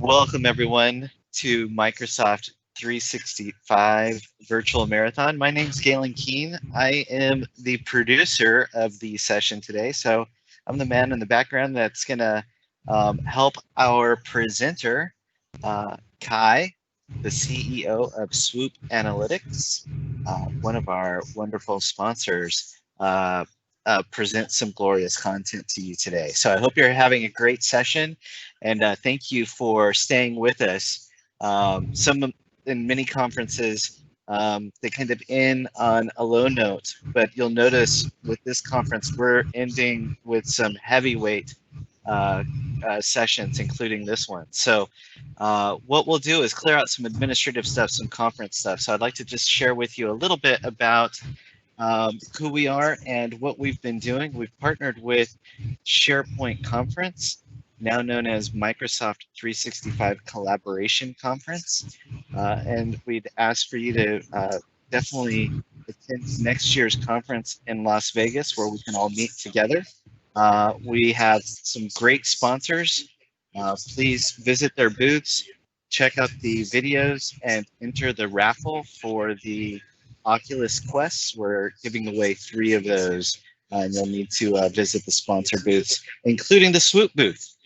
Welcome everyone to Microsoft 365 Virtual Marathon. My name is Galen Keene. I am the producer of the session today. So I'm the man in the background that's gonna help our presenter, Kai, the CEO of SWOOP Analytics, one of our wonderful sponsors, present some glorious content to you today. So I hope you're having a great session, and thank you for staying with us. In many conferences, they kind of end on a low note, but you'll notice with this conference, we're ending with some heavyweight sessions, including this one. So what we'll do is clear out some administrative stuff, some conference stuff. So I'd like to just share with you a little bit about who we are and what we've been doing. We've partnered with SharePoint Conference, now known as Microsoft 365 Collaboration Conference. And we'd ask for you to definitely attend next year's conference in Las Vegas, where we can all meet together. We have some great sponsors. Please visit their booths, check out the videos, and enter the raffle for the Oculus Quests. We're giving away 3 of those, and you'll need to visit the sponsor booths, including the SWOOP booth.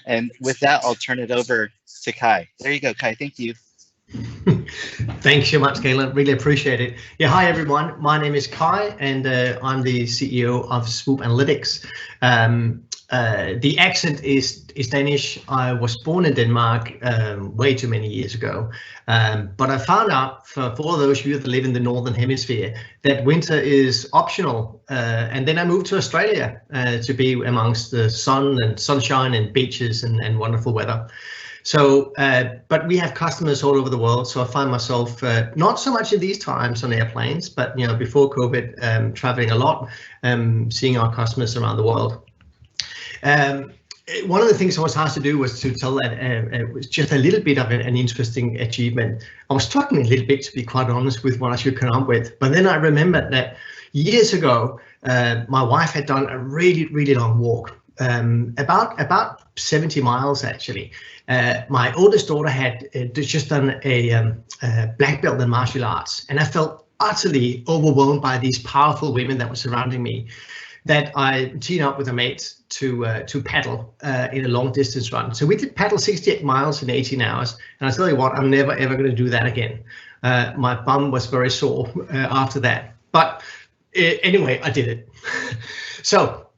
And with that, I'll turn it over to Kai. There you go, Kai. Thank you. Thanks so much, Galen. Really appreciate it. Yeah, hi everyone. My name is Kai, and I'm the CEO of SWOOP Analytics. The accent is Danish. I was born in Denmark way too many years ago, but I found out for all those of you that live in the Northern Hemisphere that winter is optional, and then I moved to Australia to be amongst the sun and sunshine and beaches and wonderful weather. So, but we have customers all over the world, so I find myself not so much in these times on airplanes, but before COVID, traveling a lot, seeing our customers around the world. One of the things I was asked to do was to tell that it was just a little bit of an interesting achievement. I was struggling a little bit, to be quite honest, with what I should come up with. But then I remembered that years ago, my wife had done a really long walk, about 70 miles actually. My oldest daughter had just done a black belt in martial arts, and I felt utterly overwhelmed by these powerful women that were surrounding me, that I teamed up with a mate to paddle in a long distance run. So we did paddle 68 miles in 18 hours. And I tell you what, I'm never ever going to do that again. My bum was very sore after that. But anyway, I did it. So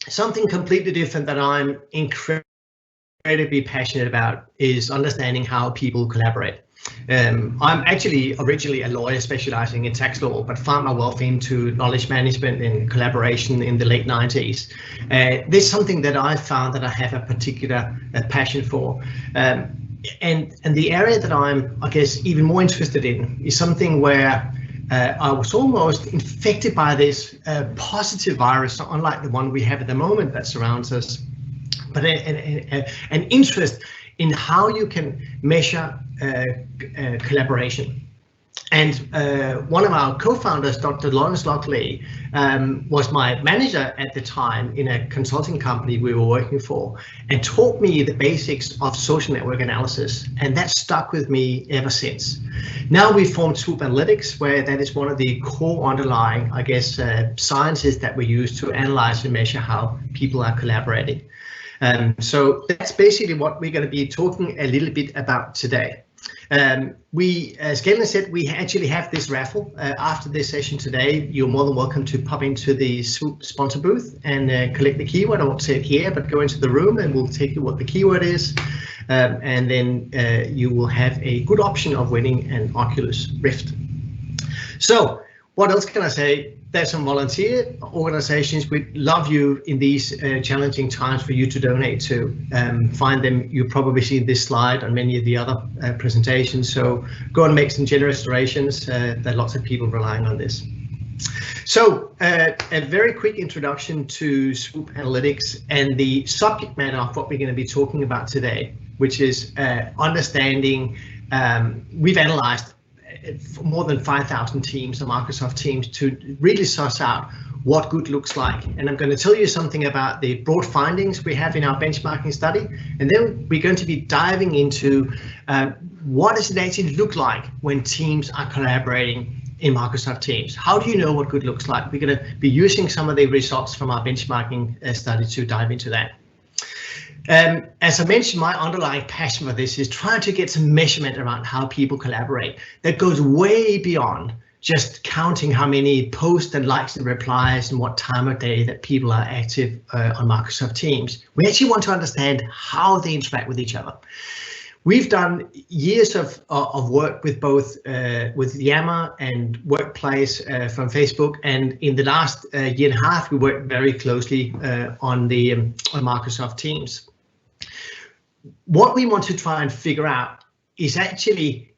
something completely different that I'm incredibly passionate about is understanding how people collaborate. I'm actually originally a lawyer specializing in tax law, but found my wealth into knowledge management and collaboration in the late 90s. This is something that I found that I have a particular passion for. And the area that I'm, I guess, even more interested in is something where I was almost infected by this positive virus, unlike the one we have at the moment that surrounds us, but an interest in how you can measure collaboration. And one of our co-founders, Dr. Lawrence Lockley, was my manager at the time in a consulting company we were working for, and taught me the basics of social network analysis, and that stuck with me ever since. Now we formed SWOOP Analytics, where that is one of the core underlying, I guess, sciences that we use to analyze and measure how people are collaborating. So that's basically what we're going to be talking a little bit about today. As Galen said, we actually have this raffle after this session today. You're more than welcome to pop into the SWOOP sponsor booth and collect the keyword. I won't say it here, but go into the room and we'll take you what the keyword is. And then you will have a good option of winning an Oculus Rift. So what else can I say? There's some volunteer organizations. We'd love you in these challenging times for you to donate to. Find them. You've probably seen this slide on many of the other presentations. So go and make some generous donations. There are lots of people relying on this. So a very quick introduction to SWOOP Analytics and the subject matter of what we're going to be talking about today, which is understanding. We've analyzed more than 5,000 teams of Microsoft Teams to really suss out what good looks like. And I'm going to tell you something about the broad findings we have in our benchmarking study. And then we're going to be diving into what does it actually look like when teams are collaborating in Microsoft Teams. How do you know what good looks like? We're going to be using some of the results from our benchmarking study to dive into that. As I mentioned, my underlying passion for this is trying to get some measurement around how people collaborate that goes way beyond just counting how many posts and likes and replies and what time of day that people are active on Microsoft Teams. We actually want to understand how they interact with each other. We've done years of work with both with Yammer and Workplace from Facebook, and in the last year and a half, we worked very closely on Microsoft Teams. What we want to try and figure out is actually,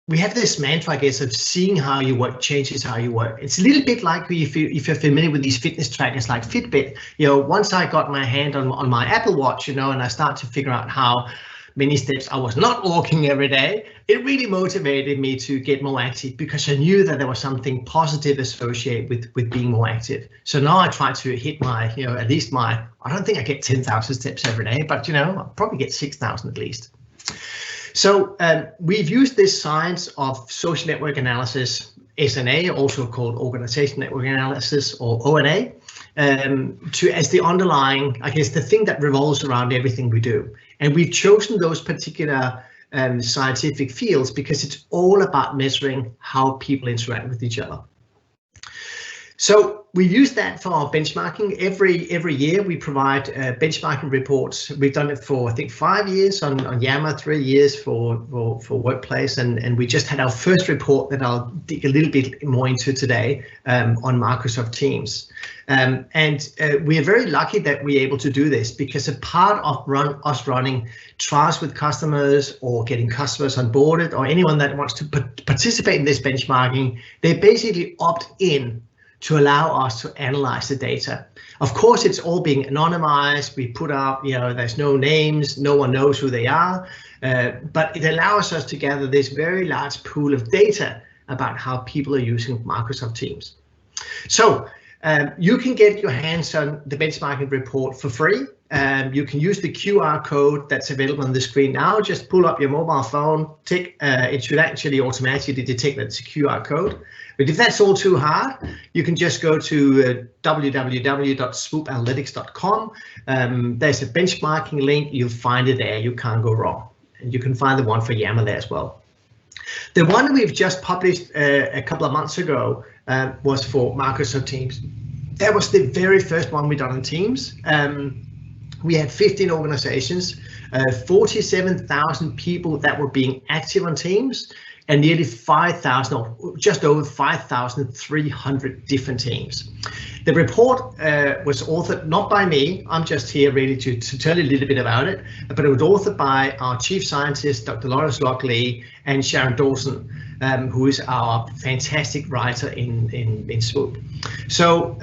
we have this mantra, I guess, of seeing how you work changes how you work. It's a little bit like if you're familiar with these fitness trackers like Fitbit. Once I got my hand on my Apple Watch, and I start to figure out how many steps I was not walking every day, it really motivated me to get more active because I knew that there was something positive associated with being more active. So now I try to hit my, at least I don't think I get 10,000 steps every day, but I'll probably get 6,000 at least. So we've used this science of social network analysis, SNA, also called organization network analysis, or ONA, as the underlying, I guess, the thing that revolves around everything we do. And we've chosen those particular scientific fields because it's all about measuring how people interact with each other. So we use that for our benchmarking. Every year we provide benchmarking reports. We've done it for, I think, 5 years on Yammer, 3 years for Workplace, and we just had our first report that I'll dig a little bit more into today on Microsoft Teams. We are very lucky that we're able to do this because a part of us running trials with customers or getting customers onboarded or anyone that wants to participate in this benchmarking, they basically opt in to allow us to analyze the data. Of course, it's all being anonymized. We put out, there's no names, no one knows who they are, but it allows us to gather this very large pool of data about how people are using Microsoft Teams. So you can get your hands on the benchmarking report for free. You can use the QR code that's available on the screen now. Just pull up your mobile phone, tick, it should actually automatically detect that it's a QR code. But if that's all too hard, you can just go to www.swoopanalytics.com. There's a benchmarking link. You'll find it there. You can't go wrong. And you can find the one for Yammer there as well. The one we've just published a couple of months ago was for Microsoft Teams. That was the very first one we done on Teams. We had 15 organizations, 47,000 people that were being active on Teams, and nearly 5,000, or just over 5,300 different teams. The report was authored not by me. I'm just here really to tell you a little bit about it, but it was authored by our chief scientist, Dr. Lawrence Lockley, and Sharon Dawson, who is our fantastic writer in SWOOP. So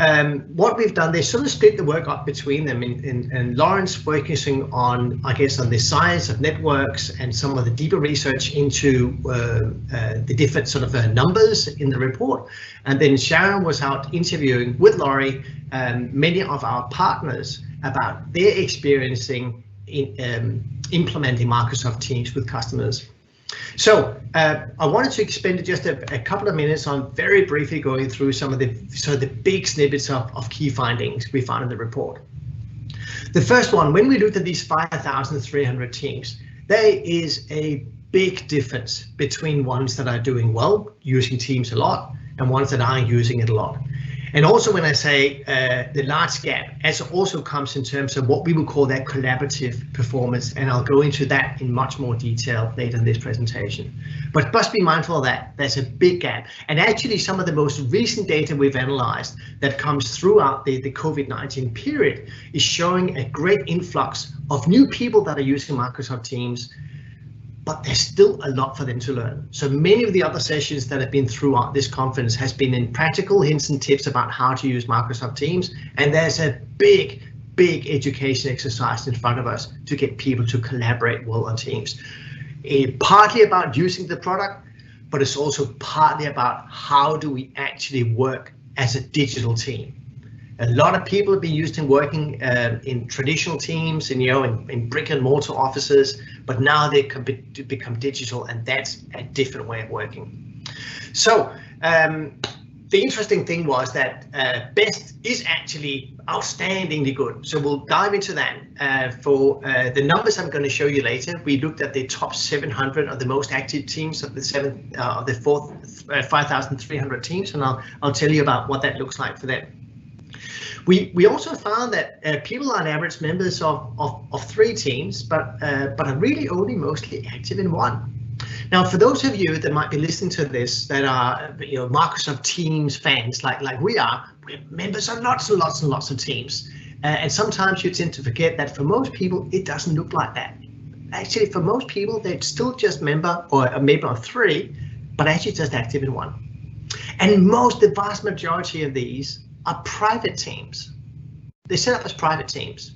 what we've done, they sort of split the work up between them, and Lawrence focusing on, I guess, on the science of networks and some of the deeper research into the different sort of numbers in the report. And then Sharon was out interviewing with Laurie many of our partners about their experiencing in implementing Microsoft Teams with customers. So I wanted to expend just a couple of minutes on very briefly going through some of the big snippets of key findings we found in the report. The first one, when we looked at these 5,300 teams, there is a big difference between ones that are doing well, using Teams a lot, and ones that aren't using it a lot. And also when I say the large gap, it also comes in terms of what we would call that collaborative performance, and I'll go into that in much more detail later in this presentation. But must be mindful of that, there's a big gap. And actually some of the most recent data we've analyzed that comes throughout the COVID-19 period is showing a great influx of new people that are using Microsoft Teams, but there's still a lot for them to learn. So many of the other sessions that have been throughout this conference has been in practical hints and tips about how to use Microsoft Teams. And there's a big education exercise in front of us to get people to collaborate well on Teams. Partly about using the product, but it's also partly about how do we actually work as a digital team. A lot of people have been used in working in traditional teams, in brick and mortar offices, but now they can become digital, and that's a different way of working. So the interesting thing was that BEST is actually outstandingly good. So we'll dive into that. For the numbers I'm going to show you later, we looked at the top 700 of the most active teams of the 5,300 teams, and I'll tell you about what that looks like for them. We also found that people are on average members of 3 teams, but are really only mostly active in 1. Now, for those of you that might be listening to this that are Microsoft Teams fans like we're members of lots and lots and lots of teams, and sometimes you tend to forget that for most people it doesn't look like that. Actually, for most people they're still just member or a member of 3, but actually just active in 1. And the vast majority of these are private teams. They're set up as private teams.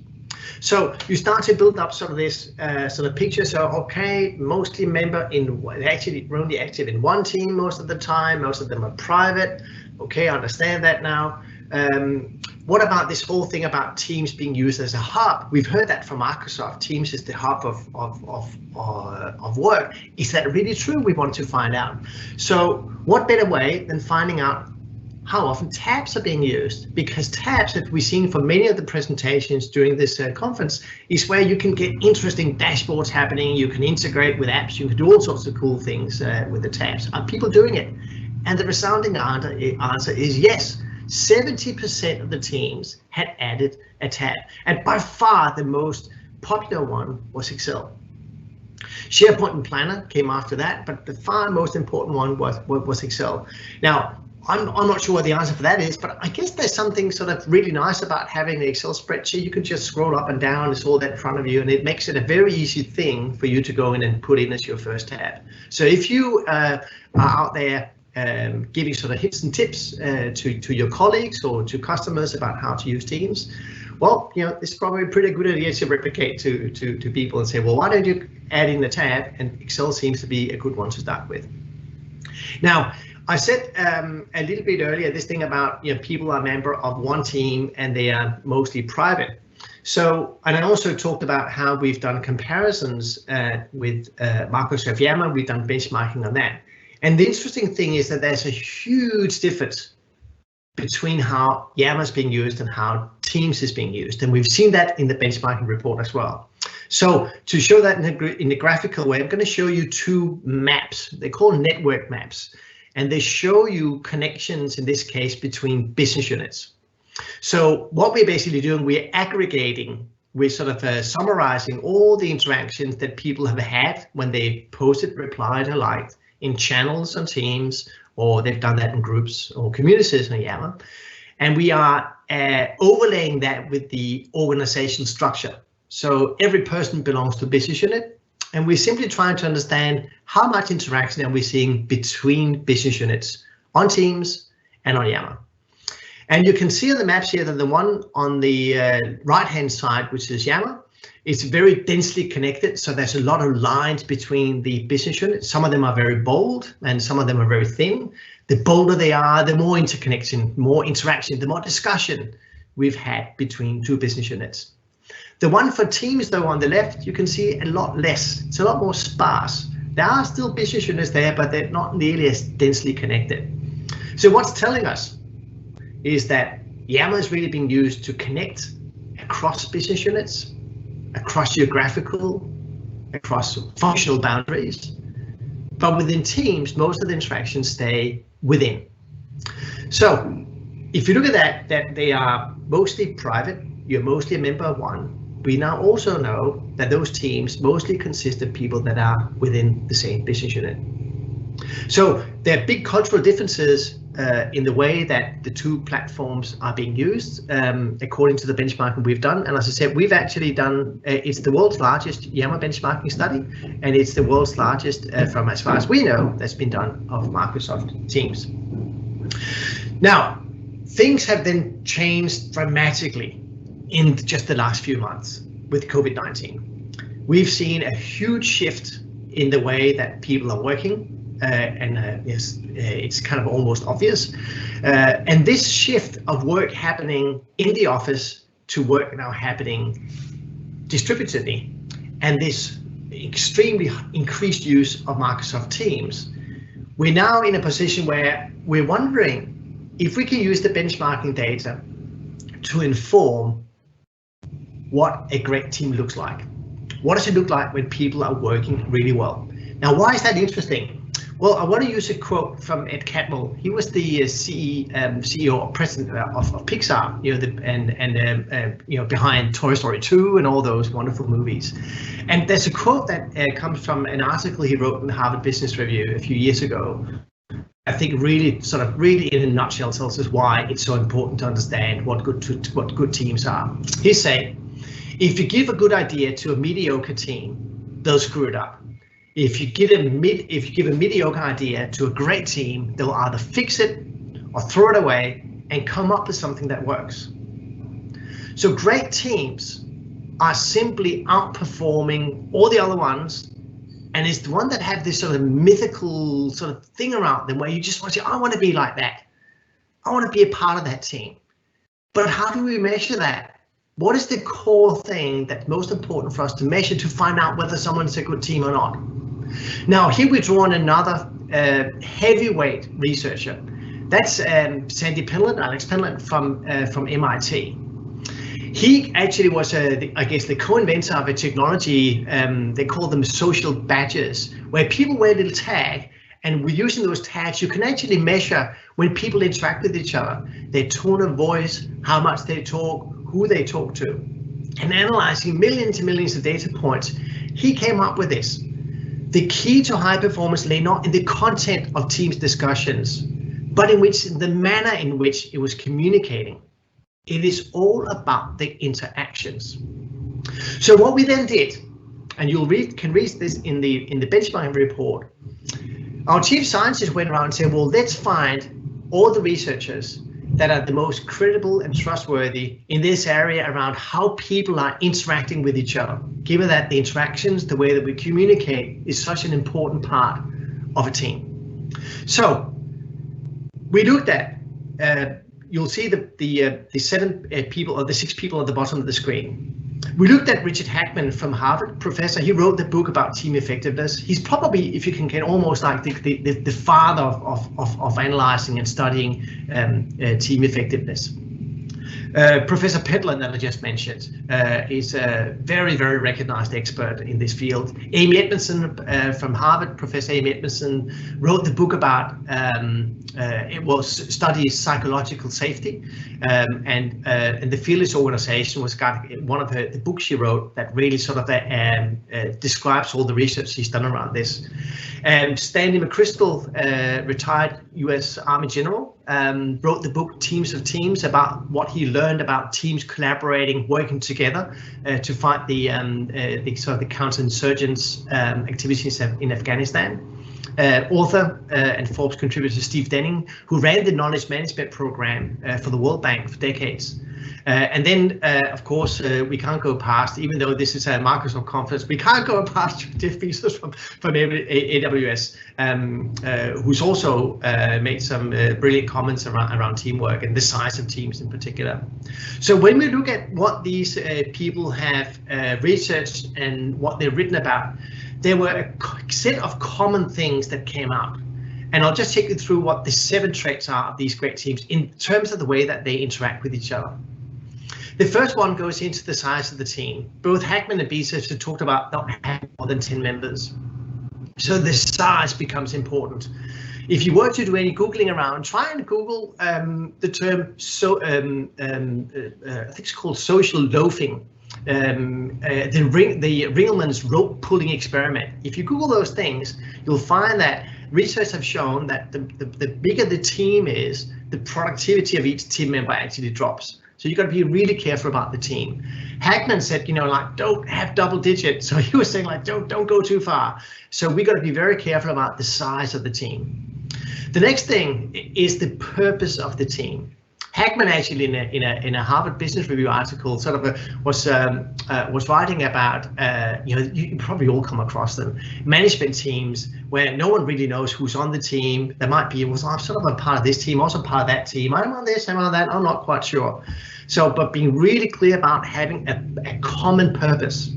So you start to build up sort of this sort of picture. So okay, mostly member in, actually only active in 1 team most of the time. Most of them are private. Okay, I understand that now. What about this whole thing about Teams being used as a hub? We've heard that from Microsoft. Teams is the hub of work. Is that really true? We want to find out. So what better way than finding out how often tabs are being used? Because tabs, that we've seen for many of the presentations during this conference, is where you can get interesting dashboards happening. You can integrate with apps. You can do all sorts of cool things with the tabs. Are people doing it? And the resounding answer is yes. 70% of the teams had added a tab, and by far the most popular one was Excel. SharePoint and Planner came after that, but the far most important one was Excel. Now, I'm not sure what the answer for that is, but I guess there's something sort of really nice about having the Excel spreadsheet. You can just scroll up and down, it's all that in front of you, and it makes it a very easy thing for you to go in and put in as your first tab. So if you are out there giving sort of hints and tips to your colleagues or to customers about how to use Teams, well, it's probably a pretty good idea to replicate to people and say, well, why don't you add in the tab? And Excel seems to be a good one to start with. Now, I said a little bit earlier this thing about people are a member of 1 team and they are mostly private. So, and I also talked about how we've done comparisons with Microsoft Yammer. We've done benchmarking on that. And the interesting thing is that there's a huge difference between how Yammer is being used and how Teams is being used. And we've seen that in the benchmarking report as well. So to show that in a graphical way, I'm going to show you 2 maps. They're called network maps. And they show you connections, in this case, between business units. So what we're basically doing, we're aggregating, we're sort of summarizing all the interactions that people have had when they posted, replied, or liked in channels on Teams, or they've done that in groups or communities on Yammer. And we are overlaying that with the organization structure. So every person belongs to a business unit. And we're simply trying to understand how much interaction are we seeing between business units on Teams and on Yammer. And you can see on the maps here that the one on the right-hand side, which is Yammer, is very densely connected. So there's a lot of lines between the business units. Some of them are very bold and some of them are very thin. The bolder they are, the more interconnection, more interaction, the more discussion we've had between 2 business units. The one for Teams, though, on the left, you can see a lot less. It's a lot more sparse. There are still business units there, but they're not nearly as densely connected. So what's telling us is that Yammer is really being used to connect across business units, across geographical, across functional boundaries. But within Teams, most of the interactions stay within. So if you look at that they are mostly private, you're mostly a member of 1. We now also know that those teams mostly consist of people that are within the same business unit. So there are big cultural differences in the way that the 2 platforms are being used, according to the benchmarking we've done. And as I said, we've actually done, it's the world's largest Yammer benchmarking study, and it's the world's largest, from as far as we know, that's been done of Microsoft Teams. Now, things have then changed dramatically in just the last few months with COVID-19. We've seen a huge shift in the way that people are working. yes, it's kind of almost obvious. And this shift of work happening in the office to work now happening distributedly, and this extremely increased use of Microsoft Teams, we're now in a position where we're wondering if we can use the benchmarking data to inform what a great team looks like. What does it look like when people are working really well? Now, why is that interesting? Well, I want to use a quote from Ed Catmull. He was the CEO or president of Pixar, behind Toy Story 2 and all those wonderful movies. And there's a quote that comes from an article he wrote in the Harvard Business Review a few years ago. I think really in a nutshell tells us why it's so important to understand what good teams are. He's saying, if you give a good idea to a mediocre team, they'll screw it up. If you give a mediocre idea to a great team, they'll either fix it or throw it away and come up with something that works. So great teams are simply outperforming all the other ones, and it's the one that have this sort of mythical sort of thing around them where you just want to say, I want to be like that. I want to be a part of that team. But how do we measure that? What is the core thing that's most important for us to measure to find out whether someone's a good team or not? Now, here we draw on another heavyweight researcher. That's Alex Penland from MIT. He actually was, I guess, the co-inventor of a technology, they call them social badges, where people wear a little tag, and with using those tags, you can actually measure when people interact with each other, their tone of voice, how much they talk, who they talk to. And analyzing millions and millions of data points, he came up with this. The key to high performance lay not in the content of Teams discussions, but in the manner in which it was communicating. It is all about the interactions. So what we then did, and you can read this in the benchmarking report, our chief scientists went around and said, well, let's find all the researchers that are the most credible and trustworthy in this area around how people are interacting with each other, given that the interactions, the way that we communicate, is such an important part of a team. So we looked at, you'll see the 7 people or the 6 people at the bottom of the screen. We looked at Richard Hackman from Harvard, professor. He wrote the book about team effectiveness. He's probably, if you can get almost like the father of analyzing and studying team effectiveness. Professor Penland, that I just mentioned, is a very, very recognized expert in this field. Amy Edmondson from Harvard, Professor Amy Edmondson, wrote the book about studies psychological safety, and the Fearless organization was one of the books she wrote that really sort of describes all the research she's done around this. Stanley McChrystal, retired U.S. Army general, wrote the book Teams of Teams about what he learned about teams collaborating, working together to fight the counterinsurgents activities in Afghanistan. Author and Forbes contributor Steve Denning, who ran the knowledge management program for the World Bank for decades. And then, of course, we can't go past, even though this is a Microsoft conference, we can't go past Jeff Bezos from AWS, who's also made some brilliant comments around teamwork and the size of teams in particular. So when we look at what these people have researched and what they've written about, there were a set of common things that came out. And I'll just take you through what the 7 traits are of these great teams in terms of the way that they interact with each other. The first one goes into the size of the team. Both Hackman and Bezos have talked about not having more than 10 members. So the size becomes important. If you were to do any Googling around, try and Google the term, I think it's called social loafing. The Ringelmann's rope pulling experiment. If you Google those things, you'll find that research have shown that the bigger the team is, the productivity of each team member actually drops. So you've got to be really careful about the team. Hackman said, don't have double digits. So he was saying don't go too far. So we got to be very careful about the size of the team. The next thing is the purpose of the team. Hackman actually in a Harvard Business Review article sort of was writing about you probably all come across them, management teams where no one really knows who's on the team. There might be, I'm sort of a part of this team, also part of that team. I'm on this, I'm on that, I'm not quite sure. So, but being really clear about having a common purpose.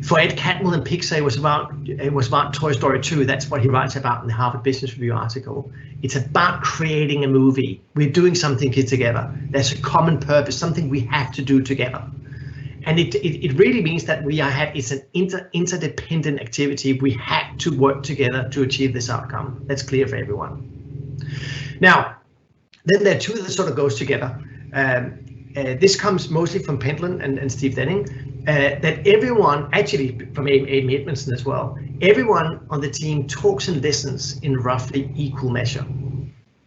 For Ed Catmull and Pixar, it was about Toy Story 2. That's what he writes about in the Harvard Business Review article. It's about creating a movie. We're doing something here together. There's a common purpose, something we have to do together. And it really means that it's an interdependent activity. We have to work together to achieve this outcome. That's clear for everyone. Now, then there are two that sort of goes together. This comes mostly from Pentland and Steve Denning. That everyone, actually from Amy Edmondson as well, everyone on the team talks and listens in roughly equal measure,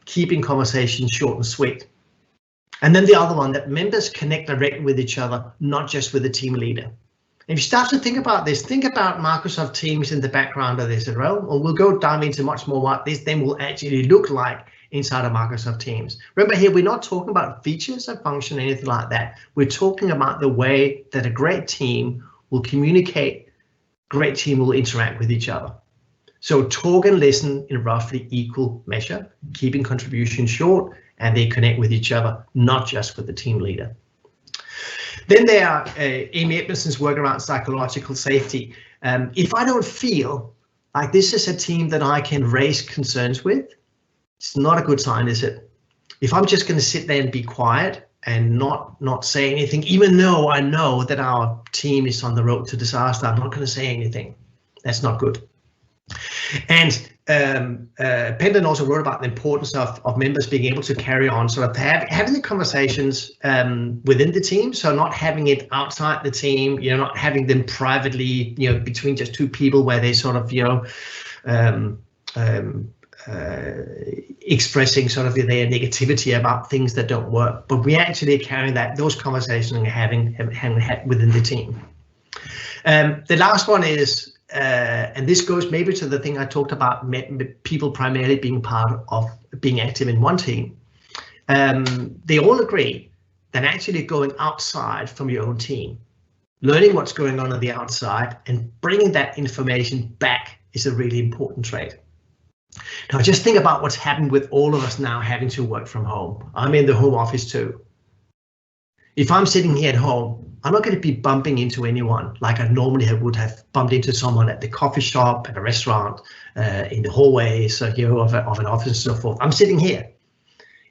keeping conversations short and sweet. And then the other one, that members connect directly with each other, not just with the team leader. If you start to think about this, think about Microsoft Teams in the background of this as well, and we'll go down into much more what this then will actually look like inside of Microsoft Teams. Remember here, we're not talking about features or function, anything like that. We're talking about the way that a great team will communicate, great team will interact with each other. So talk and listen in roughly equal measure, keeping contributions short, and they connect with each other, not just with the team leader. Then there are Amy Edmondson's work around psychological safety. If I don't feel like this is a team that I can raise concerns with, it's not a good sign, is it? If I'm just going to sit there and be quiet and not say anything, even though I know that our team is on the road to disaster, I'm not going to say anything. That's not good. And Pendon also wrote about the importance of members being able to carry on, sort of having the conversations within the team, so not having it outside the team, not having them privately, between just two people where they sort of, expressing sort of their negativity about things that don't work, but we actually carry those conversations and having within the team. The last one is, and this goes maybe to the thing I talked about, people primarily being part of being active in one team. They all agree that actually going outside from your own team, learning what's going on the outside and bringing that information back is a really important trait. Now, just think about what's happened with all of us now having to work from home. I'm in the home office too. If I'm sitting here at home, I'm not going to be bumping into anyone like I normally would have bumped into someone at the coffee shop, at a restaurant, in the hallways of an office and so forth. I'm sitting here.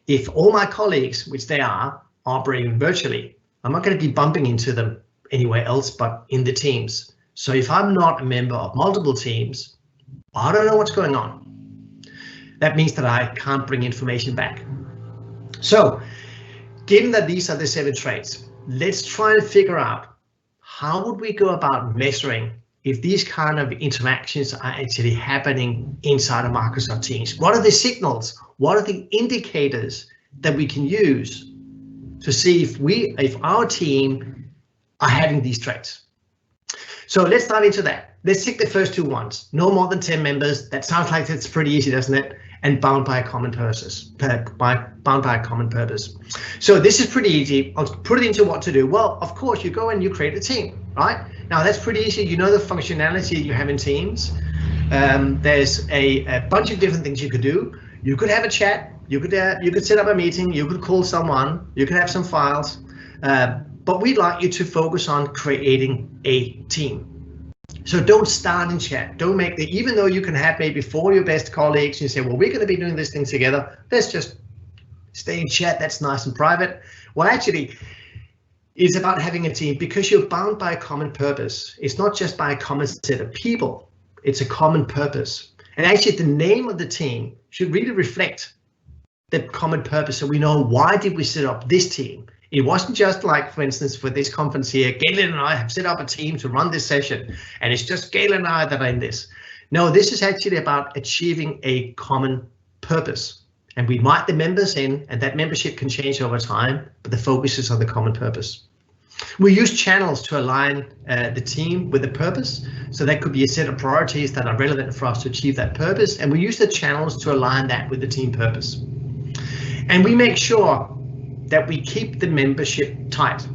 If all my colleagues, which they are operating virtually, I'm not going to be bumping into them anywhere else but in the teams. So if I'm not a member of multiple teams, I don't know what's going on. That means that I can't bring information back. So, given that these are the 7 traits, let's try and figure out how would we go about measuring if these kind of interactions are actually happening inside of Microsoft Teams. What are the signals? What are the indicators that we can use to see if our team are having these traits? So let's dive into that. Let's take the first 2 ones. No more than 10 members. That sounds like it's pretty easy, doesn't it? And bound by a common purpose. So this is pretty easy. I'll put it into what to do. Well, of course, you go and you create a team, right? Now that's pretty easy. You know the functionality you have in Teams. There's a bunch of different things you could do. You could have a chat. You could set up a meeting. You could call someone. You could have some files. But we'd like you to focus on creating a team. So don't start in chat. Don't make even though you can have maybe 4 of your best colleagues, you say, well, we're going to be doing this thing together. Let's just stay in chat. That's nice and private. Well, actually, it's about having a team because you're bound by a common purpose. It's not just by a common set of people. It's a common purpose. And actually, the name of the team should really reflect the common purpose. So we know, why did we set up this team? It wasn't just like, for instance, for this conference here, Galen and I have set up a team to run this session, and it's just Galen and I that are in this. No, this is actually about achieving a common purpose. And we invite the members in, and that membership can change over time, but the focus is on the common purpose. We use channels to align the team with the purpose. So that could be a set of priorities that are relevant for us to achieve that purpose. And we use the channels to align that with the team purpose. And we make sure that we keep the membership tight.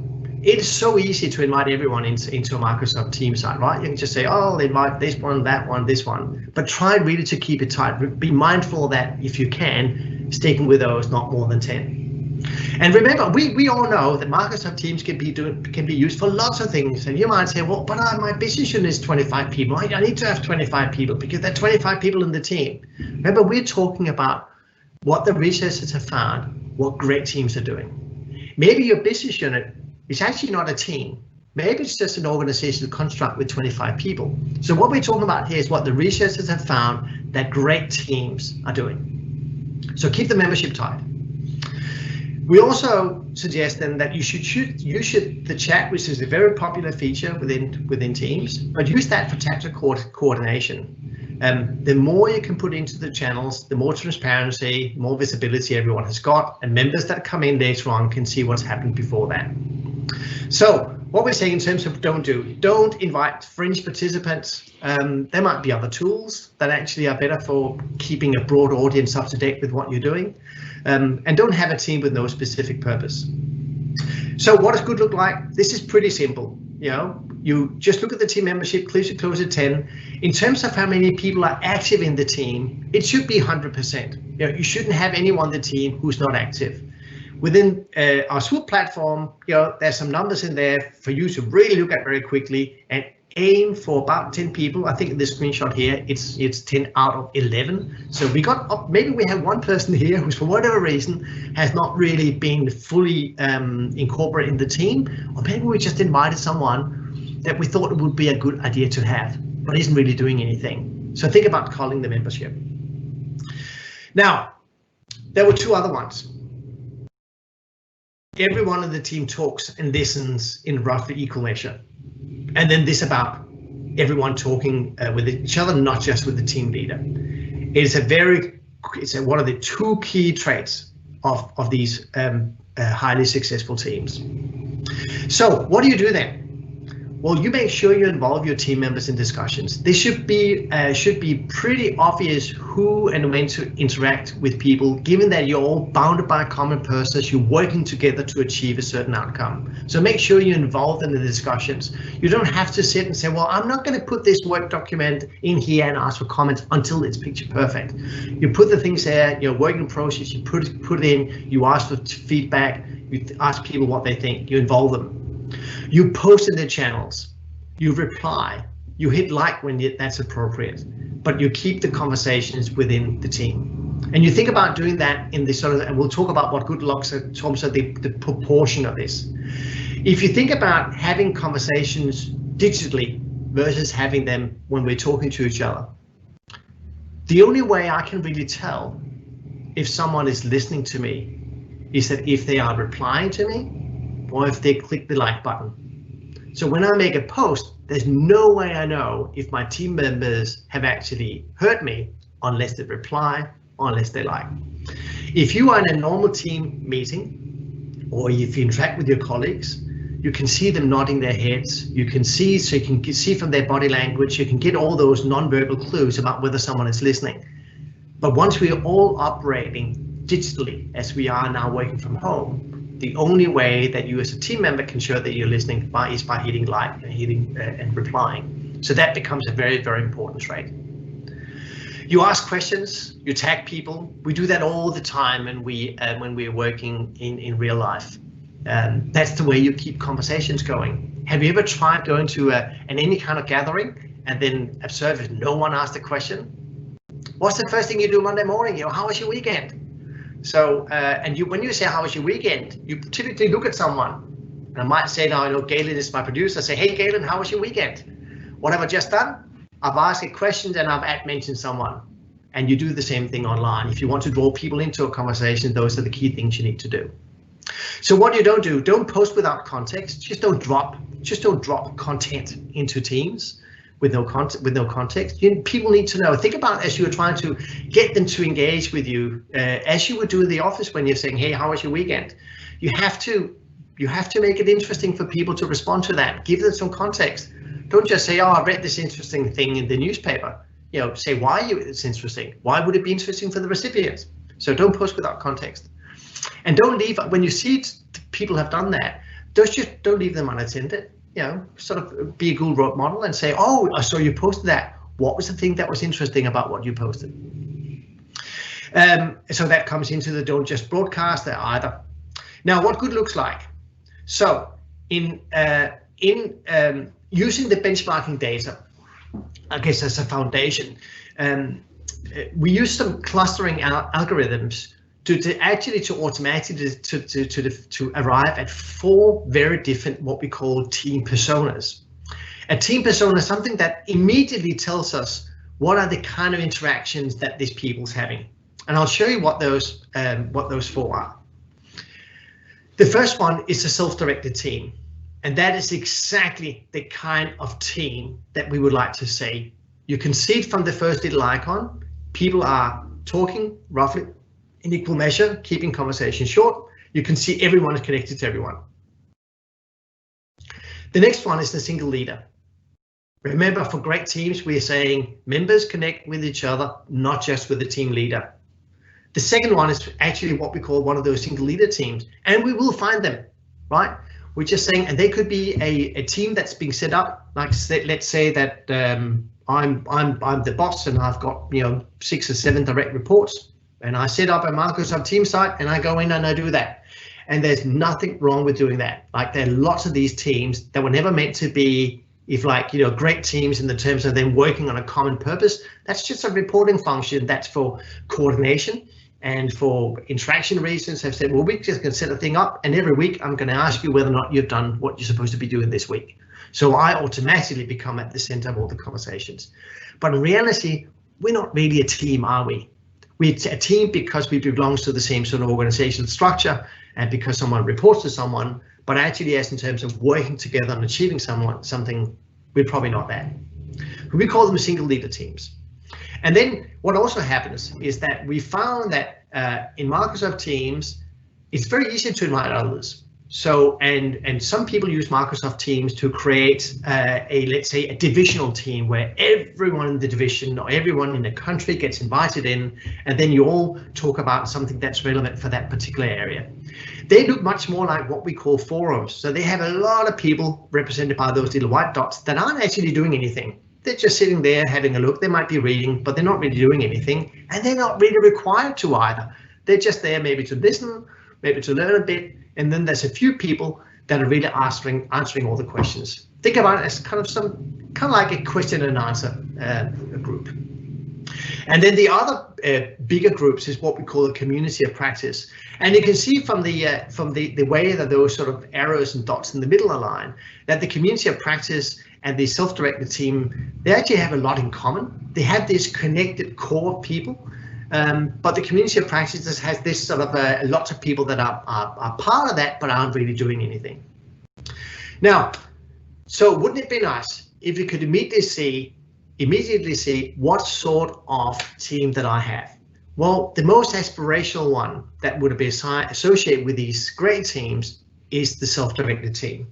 It's so easy to invite everyone into a Microsoft Teams site, right? You can just say, oh, I'll invite this one, that one, this one, but try really to keep it tight. Be mindful that if you can, sticking with those, not more than 10. And remember, we all know that Microsoft Teams can be used for lots of things. And you might say, well, but my business unit is 25 people. I need to have 25 people because there are 25 people in the team. Remember, we're talking about what the researchers have found, what great teams are doing. Maybe your business unit is actually not a team. Maybe it's just an organizational construct with 25 people. So what we're talking about here is what the researchers have found that great teams are doing. So keep the membership tight. We also suggest then that you should use the chat, which is a very popular feature within Teams, but use that for tactical coordination. The more you can put into the channels, the more transparency, more visibility everyone has got, and members that come in later on can see what's happened before that. So what we're saying in terms of don't invite fringe participants. There might be other tools that actually are better for keeping a broad audience up to date with what you're doing. And don't have a team with no specific purpose. So what does good look like? This is pretty simple. You just look at the team membership, close at 10. In terms of how many people are active in the team, it should be 100%. You shouldn't have anyone on the team who's not active. Within our SWOOP platform, there's some numbers in there for you to really look at very quickly and aim for about 10 people. I think in this screenshot here, it's 10 out of 11. So maybe we have one person here who's for whatever reason has not really been fully incorporated in the team, or maybe we just invited someone that we thought it would be a good idea to have, but isn't really doing anything. So think about calling the membership. Now, there were two other ones. Everyone in the team talks and listens in roughly equal measure. And then this about everyone talking with each other, not just with the team leader. It's one of the two key traits of these highly successful teams. So what do you do then? Well, you make sure you involve your team members in discussions. This should be pretty obvious who and when to interact with people, given that you're all bounded by a common purpose, you're working together to achieve a certain outcome. So make sure you're involved in the discussions. You don't have to sit and say, well, I'm not going to put this work document in here and ask for comments until it's picture perfect. You put the things there, your working process, you put it in, you ask for feedback, you ask people what they think, you involve them. You post in the channels, you reply, you hit like when that's appropriate, but you keep the conversations within the team. And you think about doing that in this and we'll talk about what good looks in terms of the proportion of this. If you think about having conversations digitally versus having them when we're talking to each other, the only way I can really tell if someone is listening to me is that if they are replying to me, or if they click the like button. So when I make a post, there's no way I know if my team members have actually heard me unless they reply or unless they like. If you are in a normal team meeting, or if you interact with your colleagues, you can see them nodding their heads. You can see from their body language, you can get all those non-verbal clues about whether someone is listening. But once we are all operating digitally, as we are now working from home, the only way that you as a team member can show that you're listening is by hitting like and replying. So that becomes a very, very important trait. You ask questions, you tag people. We do that all the time when we're working in real life. That's the way you keep conversations going. Have you ever tried going to any kind of gathering and then observe if no one asked a question? What's the first thing you do Monday morning? How was your weekend? So, when you say how was your weekend, you typically look at someone. And I might say now, Galen is my producer. Say, hey, Galen, how was your weekend? What have I just done? I've asked a question and I've mentioned someone. And you do the same thing online. If you want to draw people into a conversation, those are the key things you need to do. So what you don't post without context. Just don't drop content into Teams with no context. People need to know. Think about as you are trying to get them to engage with you, as you would do in the office when you're saying, hey, how was your weekend? You have to make it interesting for people to respond to that. Give them some context. Don't just say, oh, I read this interesting thing in the newspaper. Say why it's interesting. Why would it be interesting for the recipients? So don't post without context. And don't leave, when you see people have done that, don't leave them unattended. Sort of be a good role model and say, oh, I saw you posted that. What was the thing that was interesting about what you posted? So that comes into the don't just broadcast that either. Now, what good looks like. So in using the benchmarking data, I guess as a foundation, we use some clustering algorithms to automatically to arrive at 4 very different what we call team personas. A team persona is something that immediately tells us what are the kind of interactions that these people's having, and I'll show you what those 4 are. The first one is a self-directed team, and that is exactly the kind of team that we would like to see. You can see it from the first little icon. People are talking roughly in equal measure, keeping conversation short. You can see everyone is connected to everyone. The next one is the single leader. Remember, for great teams, we're saying members connect with each other, not just with the team leader. The second one is actually what we call one of those single leader teams, and we will find them, right? We're just saying, and they could be a team that's being set up, like let's say that I'm the boss and I've got 6 or 7 direct reports, and I set up a Microsoft Teams site and I go in and I do that. And there's nothing wrong with doing that. Like, there are lots of these teams that were never meant to be, great teams in the terms of them working on a common purpose. That's just a reporting function that's for coordination and for interaction reasons. Have said, well, we're just going to set a thing up, and every week I'm going to ask you whether or not you've done what you're supposed to be doing this week. So I automatically become at the center of all the conversations. But in reality, we're not really a team, are we? We're a team because we belong to the same sort of organizational structure and because someone reports to someone, but actually, as in terms of working together and achieving something, we're probably not that. We call them single leader teams. And then what also happens is that we found that in Microsoft Teams, it's very easy to invite others. So, and some people use Microsoft Teams to create let's say a divisional team where everyone in the division or everyone in the country gets invited in, and then you all talk about something that's relevant for that particular area. They look much more like what we call forums. So they have a lot of people represented by those little white dots that aren't actually doing anything. They're just sitting there having a look. They might be reading, but they're not really doing anything, and they're not really required to either. They're just there maybe to listen, maybe to learn a bit. And then there's a few people that are really answering all the questions. Think about it as kind of like a question and answer group. And then the other bigger groups is what we call a community of practice. And you can see from the way that those sort of arrows and dots in the middle align, that the community of practice and the self-directed team, they actually have a lot in common. They have this connected core of people. But the community of practices has this sort of lots of people that are part of that, but aren't really doing anything. Now, so wouldn't it be nice if you could immediately see what sort of team that I have? Well, the most aspirational one that would be associated with these great teams is the self-directed team.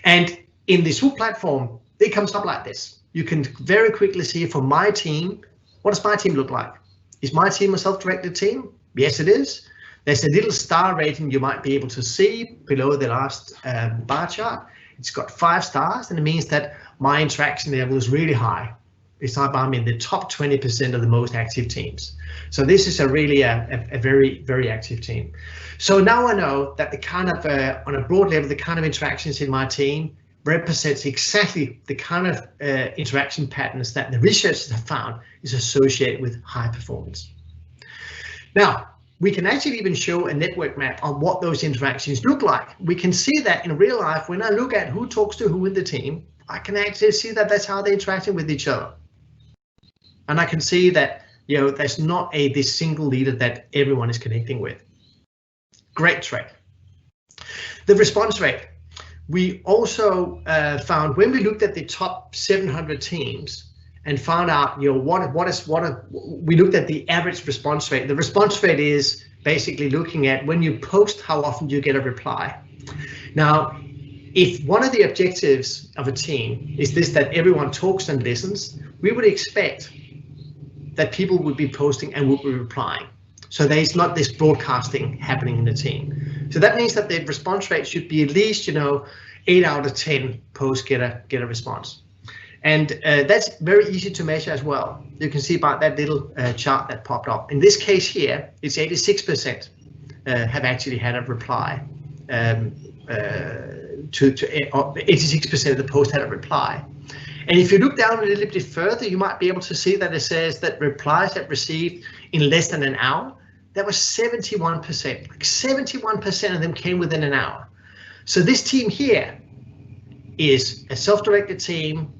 And in the SWOOP platform, it comes up like this. You can very quickly see from my team, what does my team look like? Is my team a self-directed team? Yes, it is. There's a little star rating you might be able to see below the last bar chart. It's got 5 stars, and it means that my interaction level is really high. It's like I'm in the top 20% of the most active teams. So this is really a very, very active team. So now I know that the kind of, on a broad level, the kind of interactions in my team represents exactly the kind of interaction patterns that the researchers have found is associated with high performance. Now, we can actually even show a network map on what those interactions look like. We can see that in real life when I look at who talks to who in the team, I can actually see that that's how they're interacting with each other. And I can see that, there's not this single leader that everyone is connecting with. Great trait. The response rate. We also found when we looked at the top 700 teams and found out, we looked at the average response rate. The response rate is basically looking at when you post, how often do you get a reply. Now, if one of the objectives of a team is this, that everyone talks and listens, we would expect that people would be posting and would be replying. So there's not this broadcasting happening in the team. So that means that the response rate should be at least, 8 out of 10 posts get a response. And that's very easy to measure as well. You can see by that little chart that popped up. In this case here, it's 86% have actually had a reply. 86% of the posts had a reply. And if you look down a little bit further, you might be able to see that it says that replies that received in less than an hour, that was 71%. Like 71% of them came within an hour. So this team here is a self-directed team.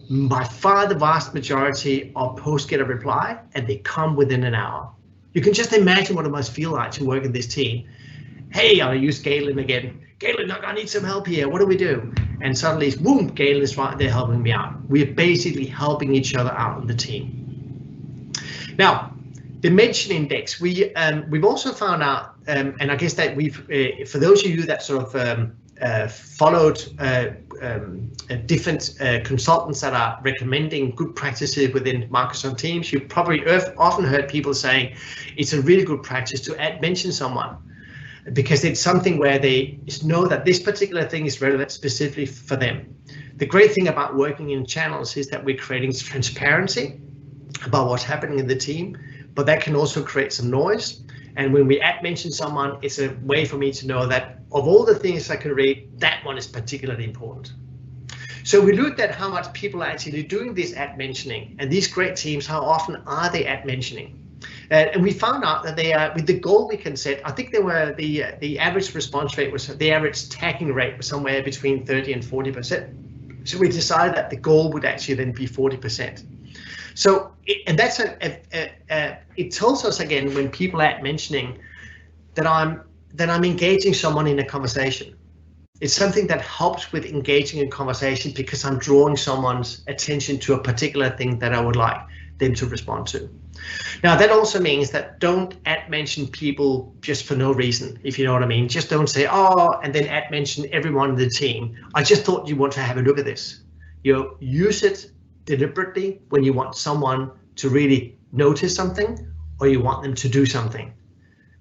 By far the vast majority of posts get a reply and they come within an hour. You can just imagine what it must feel like to work in this team. Hey, I'll use Galen again. Galen, I need some help here. What do we do? And suddenly, boom, Galen is right there helping me out. We're basically helping each other out on the team. Now, the mention index, we've also found out, and I guess that we've, for those of you that sort of followed different consultants that are recommending good practices within Microsoft Teams, you've probably often heard people saying it's a really good practice to mention someone, because it's something where they know that this particular thing is relevant specifically for them. The great thing about working in channels is that we're creating transparency about what's happening in the team, but that can also create some noise. And when we mention someone, it's a way for me to know that of all the things I can read, that one is particularly important. So we looked at how much people are actually doing this mentioning, and these great teams, how often are they mentioning? And we found out that they are, with the goal we can set, I think they were the average response rate was, the average tagging rate was somewhere between 30 and 40%. So we decided that the goal would actually then be 40%. So, and that's it tells us again when people are mentioning that I'm engaging someone in a conversation. It's something that helps with engaging in conversation because I'm drawing someone's attention to a particular thing that I would like them to respond to. Now that also means that don't mention people just for no reason, if you know what I mean. Just don't say, oh, and then mention everyone in the team. I just thought you want to have a look at this. You use it deliberately when you want someone to really notice something or you want them to do something,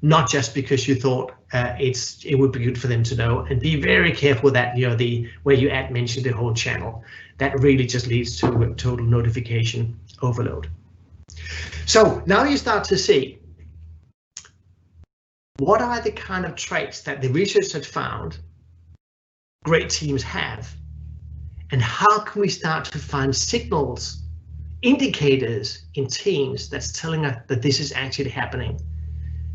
not just because you thought it would be good for them to know. And be very careful that where you mention the whole channel, that really just leads to a total notification overload. So now you start to see what are the kind of traits that the research had found great teams have, and how can we start to find signals, indicators in teams that's telling us that this is actually happening.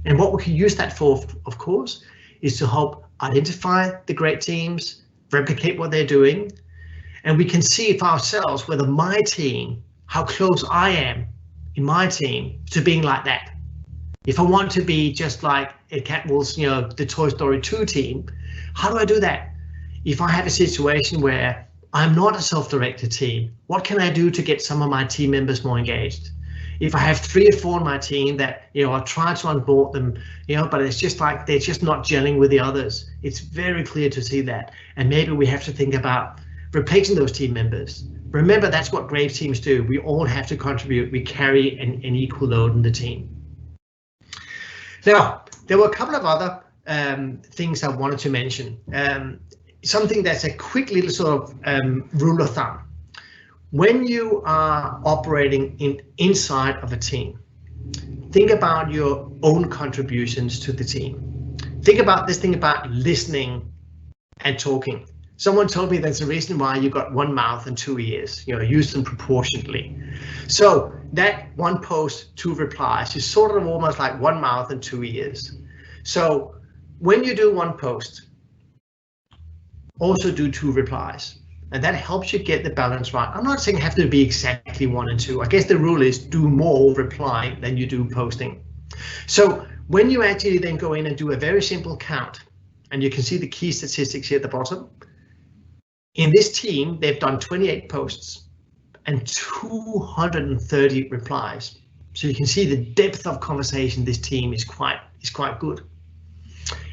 And what we can use that for, of course, is to help identify the great teams, replicate what they're doing, and we can see for ourselves whether my team, how close I am in my team to being like that. If I want to be just like Cat Wolf's, the Toy Story 2 team, how do I do that? If I have a situation where I'm not a self-directed team, what can I do to get some of my team members more engaged? If I have 3 or 4 on my team that, I try to onboard them, but it's just like they're just not gelling with the others. It's very clear to see that. And maybe we have to think about replacing those team members. Remember, that's what great teams do. We all have to contribute. We carry an equal load in the team. Now, there were a couple of other things I wanted to mention. Something that's a quick little sort of rule of thumb. When you are operating inside of a team, think about your own contributions to the team. Think about this thing about listening and talking. Someone told me there's a reason why you got 1 mouth and 2 ears. Use them proportionately. So that 1 post, 2 replies is sort of almost like 1 mouth and 2 ears. So when you do 1 post, also do 2 replies. And that helps you get the balance right. I'm not saying it have to be exactly 1 and 2. I guess the rule is do more replying than you do posting. So when you actually then go in and do a very simple count, and you can see the key statistics here at the bottom. In this team, they've done 28 posts and 230 replies. So you can see the depth of conversation this team is quite good.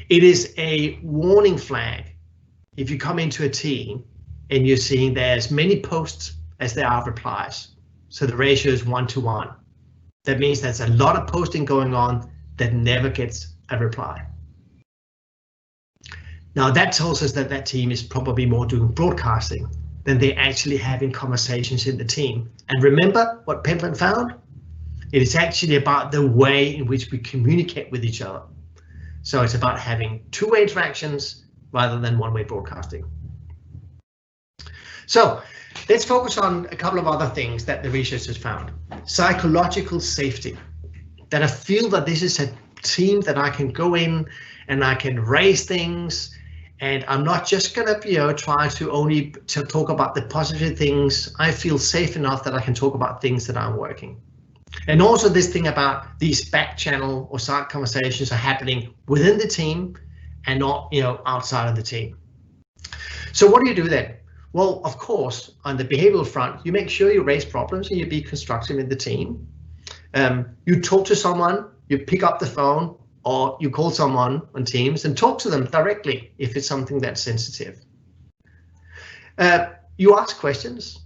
It is a warning flag if you come into a team and you're seeing there's many posts as there are replies. So the ratio is 1 to 1. That means there's a lot of posting going on that never gets a reply. Now that tells us that that team is probably more doing broadcasting than they actually having conversations in the team. And remember what Pentland found? It is actually about the way in which we communicate with each other. So it's about having two-way interactions rather than one-way broadcasting. So let's focus on a couple of other things that the researchers found. Psychological safety. That I feel that this is a team that I can go in and I can raise things, and I'm not just gonna, try to only talk about the positive things. I feel safe enough that I can talk about things that aren't working. And also this thing about these back channel or side conversations are happening within the team and not, outside of the team. So what do you do then? Well, of course, on the behavioral front, you make sure you raise problems and you be constructive in the team. You talk to someone, you pick up the phone, or you call someone on Teams and talk to them directly if it's something that's sensitive. You ask questions.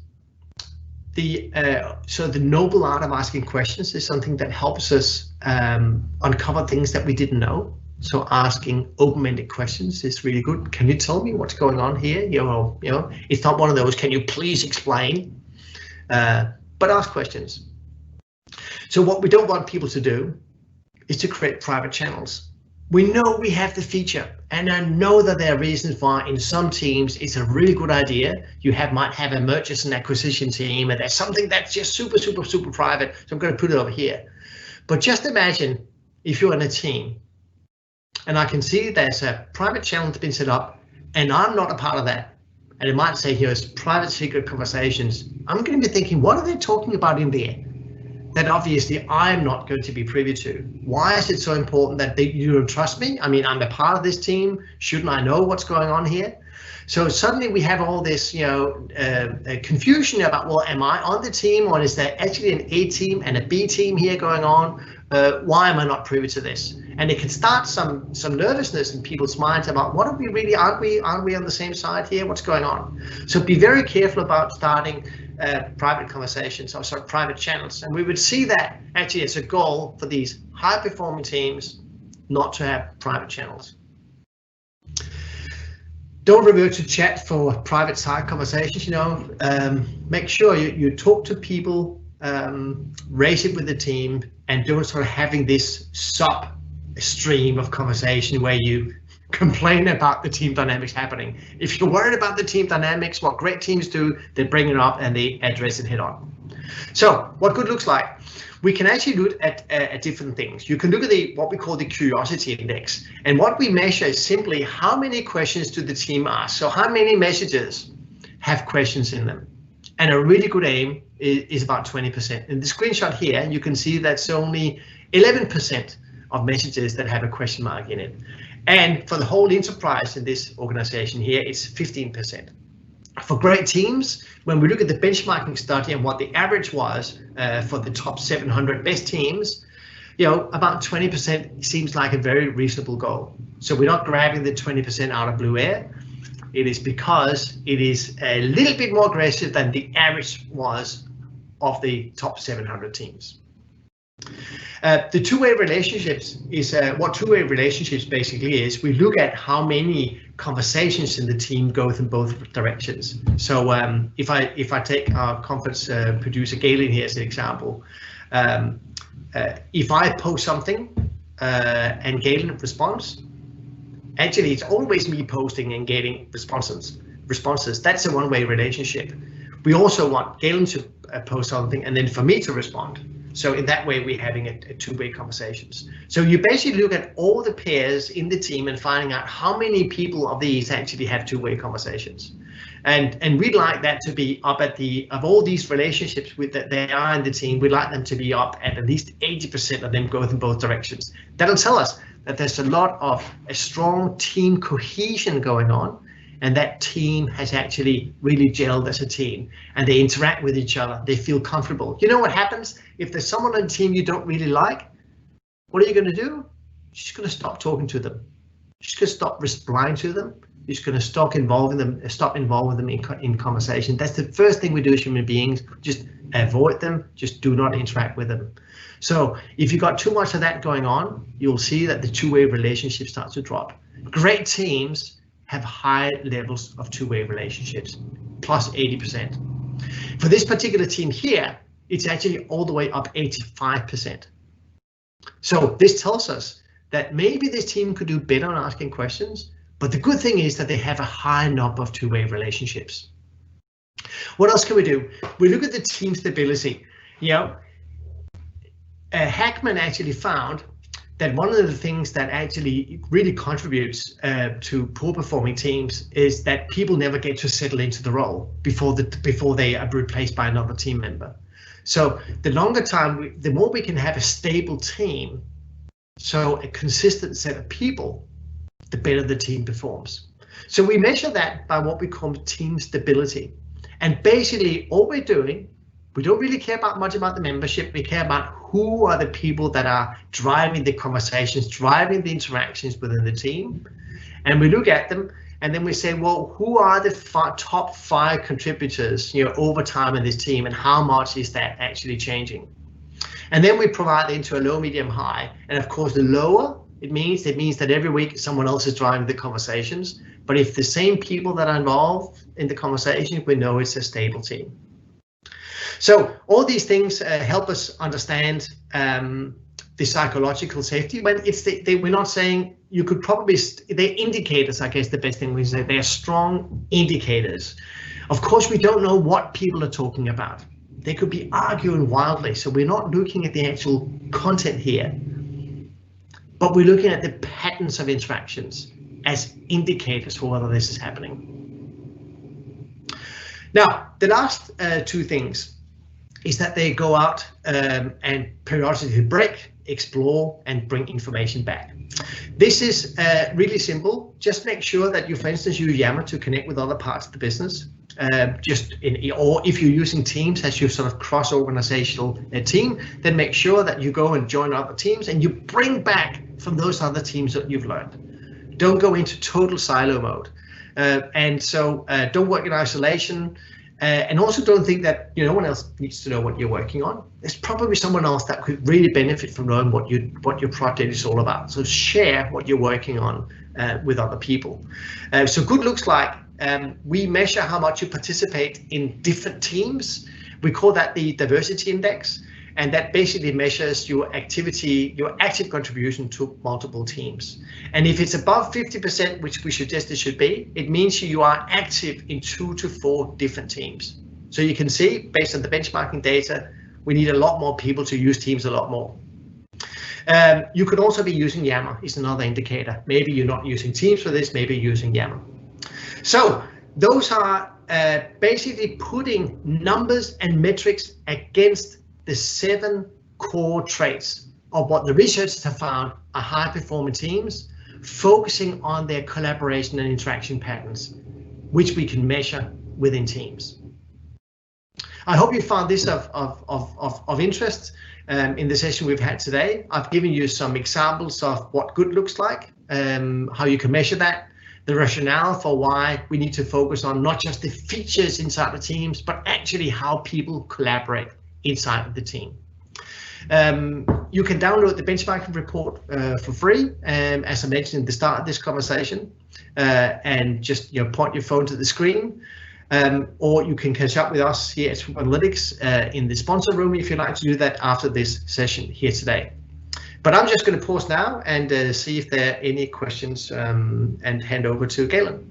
So the noble art of asking questions is something that helps us uncover things that we didn't know. So asking open-ended questions is really good. Can you tell me what's going on here? It's not one of those, can you please explain? But ask questions. So what we don't want people to do is to create private channels. We know we have the feature, and I know that there are reasons why in some teams it's a really good idea. You might have a mergers and acquisition team, and there's something that's just super private, so I'm going to put it over here. But just imagine if you're in a team, and I can see there's a private channel that's been set up, and I'm not a part of that. And it might say here is private secret conversations. I'm going to be thinking, what are they talking about in there? That obviously I'm not going to be privy to. Why is it so important that you don't trust me? I mean, I'm a part of this team. Shouldn't I know what's going on here? So suddenly we have all this, confusion about, well, am I on the team, or is there actually an A team and a B team here going on? Why am I not privy to this? And it can start some nervousness in people's minds about what are we really, aren't we on the same side here? What's going on? So be very careful about starting private conversations, or private channels. And we would see that actually it's a goal for these high performing teams not to have private channels. Don't revert to chat for private side conversations. Make sure you talk to people, raise it with the team, and don't sort of having this sub stream of conversation where you complain about the team dynamics happening. If you're worried about the team dynamics, what great teams do, they bring it up and they address it head on. So what good looks like? We can actually look at different things. You can look at what we call the curiosity index. And what we measure is simply how many questions do the team ask. So how many messages have questions in them? And a really good aim is about 20%. In the screenshot here, you can see that's only 11% of messages that have a question mark in it. And for the whole enterprise in this organization here, it's 15%. For great teams, when we look at the benchmarking study and what the average was for the top 700 best teams, about 20% seems like a very reasonable goal. So we're not grabbing the 20% out of blue air. It is because it is a little bit more aggressive than the average was of the top 700 teams. The two-way relationships is what two-way relationships basically is. We look at how many conversations in the team go in both directions. So if I take our conference producer Galen here as an example, if I post something and Galen responds, actually it's always me posting and getting responses. That's a one-way relationship. We also want Galen to post something and then for me to respond. So in that way, we're having a two-way conversations. So you basically look at all the pairs in the team and finding out how many people of these actually have two-way conversations. And we'd like that to be up at of all these relationships that they are in the team, we'd like them to be up at least 80% of them go in both directions. That'll tell us that there's a lot of a strong team cohesion going on, and that team has actually really gelled as a team, and they interact with each other. They feel comfortable. You know what happens if there's someone on the team you don't really like? What are you going to do? You're just going to stop talking to them. You're just going to stop replying to them. You're just going to stop involving them in conversation. That's the first thing we do as human beings. Just avoid them. Just do not interact with them. So if you've got too much of that going on, you'll see that the two-way relationship starts to drop. Great teams have high levels of two-way relationships, plus 80%. For this particular team here, it's actually all the way up 85%. So this tells us that maybe this team could do better on asking questions, but the good thing is that they have a high number of two-way relationships. What else can we do? We look at the team stability. Hackman actually found that one of the things that actually really contributes to poor performing teams is that people never get to settle into the role before they are replaced by another team member. So the longer time, the more we can have a stable team, so a consistent set of people, the better the team performs. So we measure that by what we call team stability. And basically all we're doing, we don't really care much about the membership. We care about who are the people that are driving the conversations, driving the interactions within the team. And we look at them and then we say, well, who are the top 5 contributors, over time in this team, and how much is that actually changing? And then we provide it into a low, medium, high. And of course, the lower it means that every week someone else is driving the conversations. But if the same people that are involved in the conversation, we know it's a stable team. So all these things help us understand the psychological safety. When we're not saying you could probably, they're indicators, I guess the best thing we say, they're strong indicators. Of course, we don't know what people are talking about. They could be arguing wildly, so we're not looking at the actual content here, but we're looking at the patterns of interactions as indicators for whether this is happening. Now, the last 2 things is that they go out and periodically break, explore, and bring information back. This is really simple. Just make sure that you, for instance, use Yammer to connect with other parts of the business. Or if you're using Teams as your sort of cross-organizational team, then make sure that you go and join other teams and you bring back from those other teams that you've learned. Don't go into total silo mode. And so don't work in isolation. And also don't think that no one else needs to know what you're working on. There's probably someone else that could really benefit from knowing what your project is all about. So share what you're working on with other people. So good looks like we measure how much you participate in different teams. We call that the diversity index, and that basically measures your activity, your active contribution to multiple teams. And if it's above 50%, which we suggest it should be, it means you are active in 2 to 4 different teams. So you can see, based on the benchmarking data, we need a lot more people to use Teams a lot more. You could also be using Yammer, is another indicator. Maybe you're not using Teams for this, maybe you're using Yammer. So those are basically putting numbers and metrics against the 7 core traits of what the researchers have found are high-performing teams, focusing on their collaboration and interaction patterns, which we can measure within Teams. I hope you found this of interest in the session we've had today. I've given you some examples of what good looks like, how you can measure that, the rationale for why we need to focus on not just the features inside the teams, but actually how people collaborate inside of the team. You can download the benchmarking report for free, as I mentioned at the start of this conversation, and just point your phone to the screen, or you can catch up with us here at SWOOP Analytics in the sponsor room if you'd like to do that after this session here today. But I'm just going to pause now and see if there are any questions and hand over to Galen.